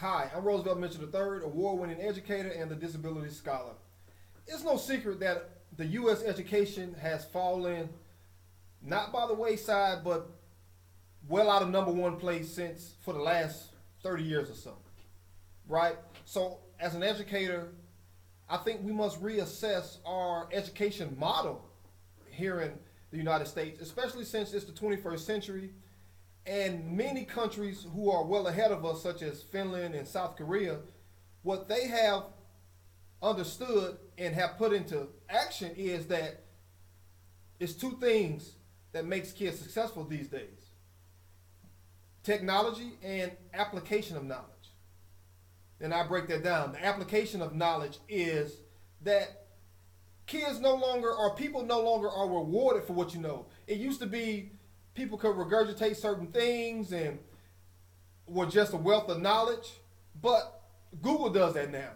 Hi, I'm Roosevelt Mitchell III, award-winning educator and the disability scholar. It's no secret that the U.S. education has fallen not by the wayside, but well out of number one place since for the last 30 years or so, right? So as an educator, I think we must reassess our education model here in the United States, especially since it's the 21st century and many countries who are well ahead of us, such as Finland and South Korea, what they have understood and have put into action is that it's two things that makes kids successful these days: technology and application of knowledge. And I break that down. The application of knowledge is that kids no longer, or people no longer, are rewarded for what you know. It used to be people could regurgitate certain things and were just a wealth of knowledge, but Google does that now.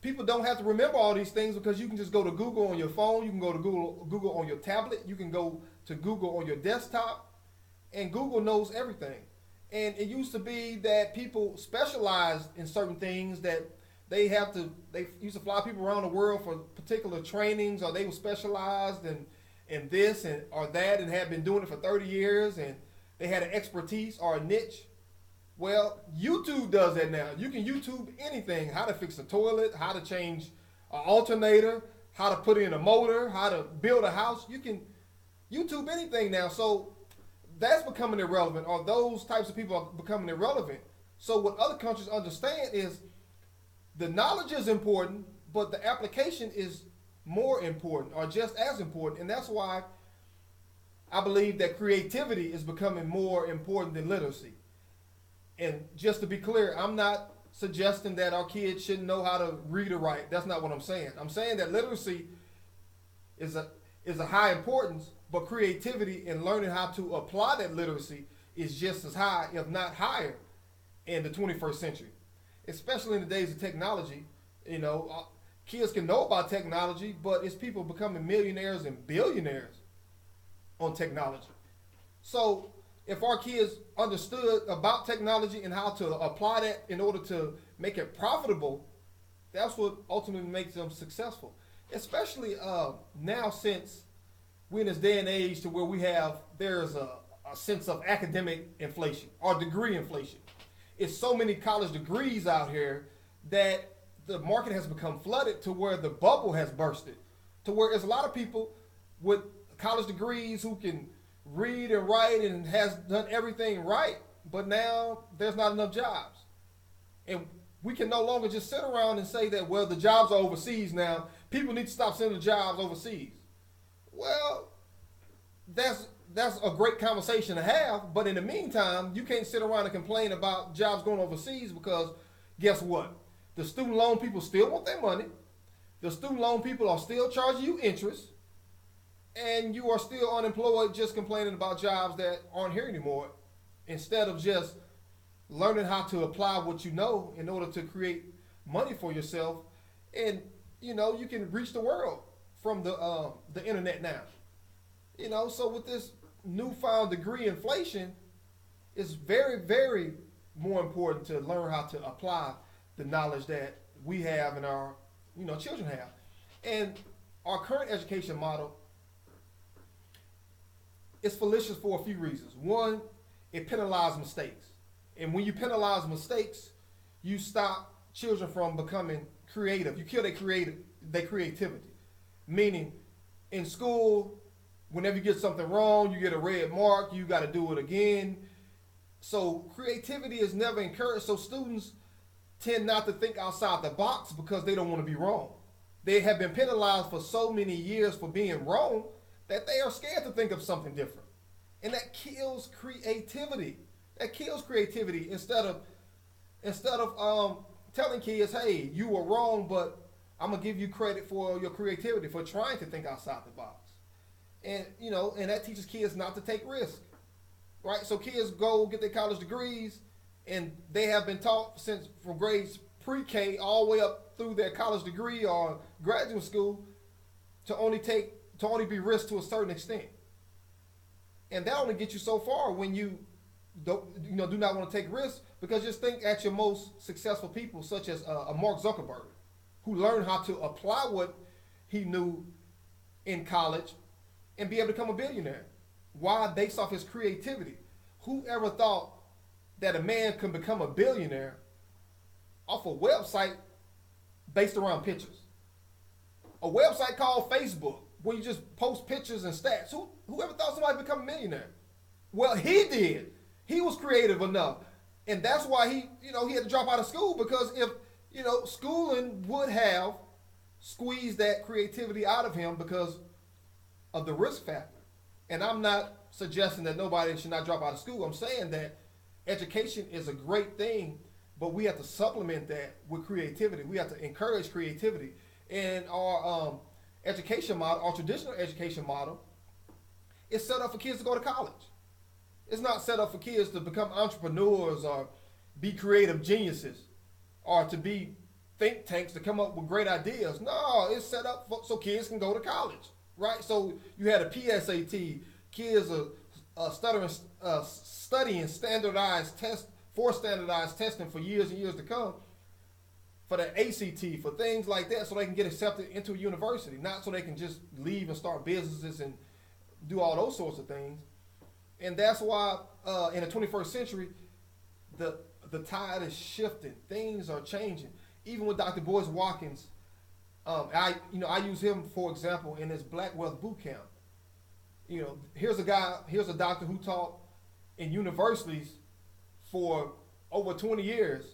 People don't have to remember all these things because you can just go to Google on your phone, you can go to Google on your tablet, you can go to Google on your desktop, and Google knows everything. And it used to be that people specialized in certain things, that they used to fly people around the world for particular trainings, or they were specialized in this and or that and had been doing it for 30 years and they had an expertise or a niche. Well, YouTube does that now. You can YouTube anything: how to fix a toilet, how to change an alternator, how to put in a motor, how to build a house. You can YouTube anything now. So that's becoming irrelevant, or those types of people are becoming irrelevant. So what other countries understand is the knowledge is important, but the application is more important, or just as important. And that's why I believe that creativity is becoming more important than literacy. And just to be clear, I'm not suggesting that our kids shouldn't know how to read or write. That's not what I'm saying. I'm saying that literacy is a high importance, but creativity and learning how to apply that literacy is just as high, if not higher, in the 21st century. Especially in the days of technology. Kids can know about technology, but it's people becoming millionaires and billionaires on technology. So if our kids understood about technology and how to apply that in order to make it profitable, that's what ultimately makes them successful. Especially now, since we're in this day and age to where there's a sense of academic inflation or degree inflation. It's so many college degrees out here that the market has become flooded to where the bubble has bursted, to where there's a lot of people with college degrees who can read and write and has done everything right, but now there's not enough jobs. And we can no longer just sit around and say that, well, the jobs are overseas now. People need to stop sending jobs overseas. Well, that's a great conversation to have, but in the meantime, you can't sit around and complain about jobs going overseas, because guess what? The student loan people still want their money. The student loan people are still charging you interest, and you are still unemployed just complaining about jobs that aren't here anymore, instead of just learning how to apply what you know in order to create money for yourself. And you can reach the world from the internet now. So with this newfound degree inflation, it's very, very more important to learn how to apply the knowledge that we have and our children have. And our current education model is fallacious for a few reasons. One, it penalizes mistakes. And when you penalize mistakes, you stop children from becoming creative. You kill their creativity. Meaning, in school, whenever you get something wrong, you get a red mark, you got to do it again. So creativity is never encouraged. So students tend not to think outside the box because they don't want to be wrong. They have been penalized for so many years for being wrong that they are scared to think of something different. And that kills creativity. Instead of telling kids, hey, you were wrong, but I'm going to give you credit for your creativity, for trying to think outside the box. And and that teaches kids not to take risks. Right? So kids go get their college degrees, and they have been taught from grades pre-K all the way up through their college degree or graduate school to only be risked to a certain extent. And that only gets you so far when you do not want to take risks, because just think at your most successful people, such as a Mark Zuckerberg, who learned how to apply what he knew in college and be able to become a billionaire. Why? Based off his creativity. Whoever thought that a man can become a billionaire off a website based around pictures? A website called Facebook, where you just post pictures and stats. Whoever thought somebody would become a millionaire? Well, he did. He was creative enough. And that's why he had to drop out of school, because if, schooling would have squeezed that creativity out of him because of the risk factor. And I'm not suggesting that nobody should not drop out of school. I'm saying that education is a great thing, but we have to supplement that with creativity. We have to encourage creativity. And our education model, our traditional education model, is set up for kids to go to college. It's not set up for kids to become entrepreneurs or be creative geniuses or to be think tanks to come up with great ideas. No, it's set up so kids can go to college, right? So you had a PSAT. Kids are studying standardized tests for standardized testing for years and years to come, for the ACT, for things like that, so they can get accepted into a university, not so they can just leave and start businesses and do all those sorts of things. And that's why in the 21st century, the tide is shifting. Things are changing. Even with Dr. Boyce Watkins, I use him for example in his Black Wealth Boot Camp. Here's a doctor who taught in universities for over 20 years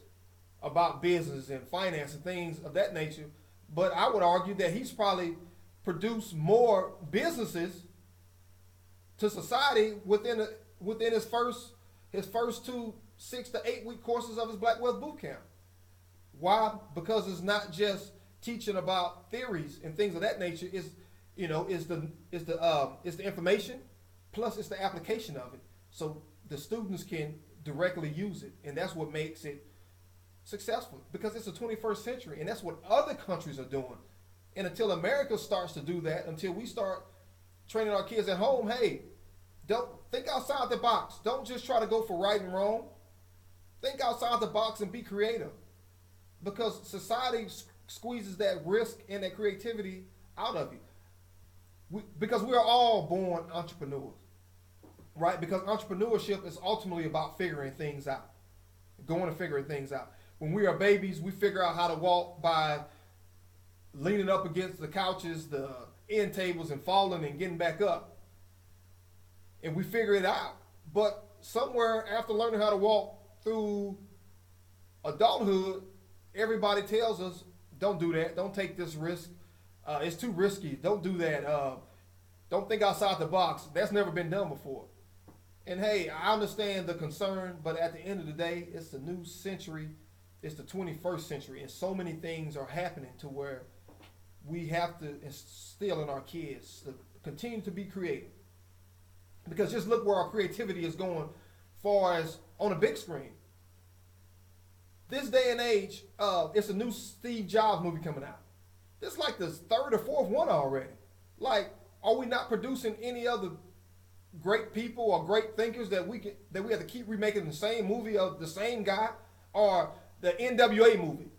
about business and finance and things of that nature. But I would argue that he's probably produced more businesses to society within his first 2 6 to 8 week courses of his Black Wealth Boot Camp. Why? Because it's not just teaching about theories and things of that nature. It's the information, plus it's the application of it, so the students can directly use it, and that's what makes it successful, because it's the 21st century, and that's what other countries are doing. And until America starts to do that, until we start training our kids at home, hey, don't think outside the box. Don't just try to go for right and wrong. Think outside the box and be creative, because society squeezes that risk and that creativity out of you. Because we are all born entrepreneurs, right? Because entrepreneurship is ultimately about figuring things out, going and figuring things out. When we are babies, we figure out how to walk by leaning up against the couches, the end tables, and falling and getting back up. And we figure it out. But somewhere after learning how to walk through adulthood, everybody tells us, don't do that. Don't take this risk. It's too risky. Don't do that. Don't think outside the box. That's never been done before. And hey, I understand the concern, but at the end of the day, it's the new century. It's the 21st century, and so many things are happening to where we have to instill in our kids to continue to be creative. Because just look where our creativity is going far as on a big screen. This day and age, it's a new Steve Jobs movie coming out. It's like the third or fourth one already. Like, are we not producing any other great people or great thinkers that we have to keep remaking the same movie of the same guy? Or the NWA movie.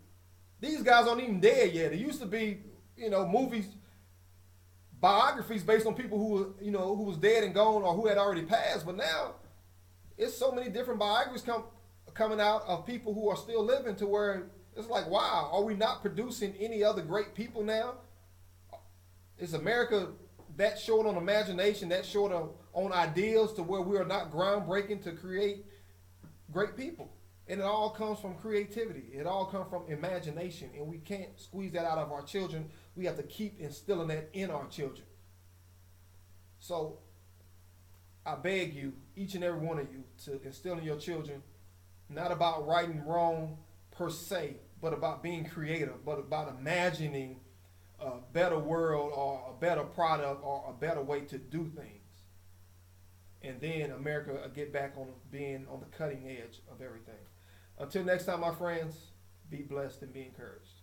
These guys aren't even dead yet. It used to be, movies, biographies based on people who was dead and gone or who had already passed. But now, it's so many different biographies coming out of people who are still living, to where it's like, wow, are we not producing any other great people now? Is America that short on imagination, that short on ideas, to where we are not groundbreaking to create great people? And it all comes from creativity. It all comes from imagination. And we can't squeeze that out of our children. We have to keep instilling that in our children. So I beg you, each and every one of you, to instill in your children, not about right and wrong per se, but about being creative, but about imagining a better world or a better product or a better way to do things. And then America will get back on being on the cutting edge of everything. Until next time, my friends, be blessed and be encouraged.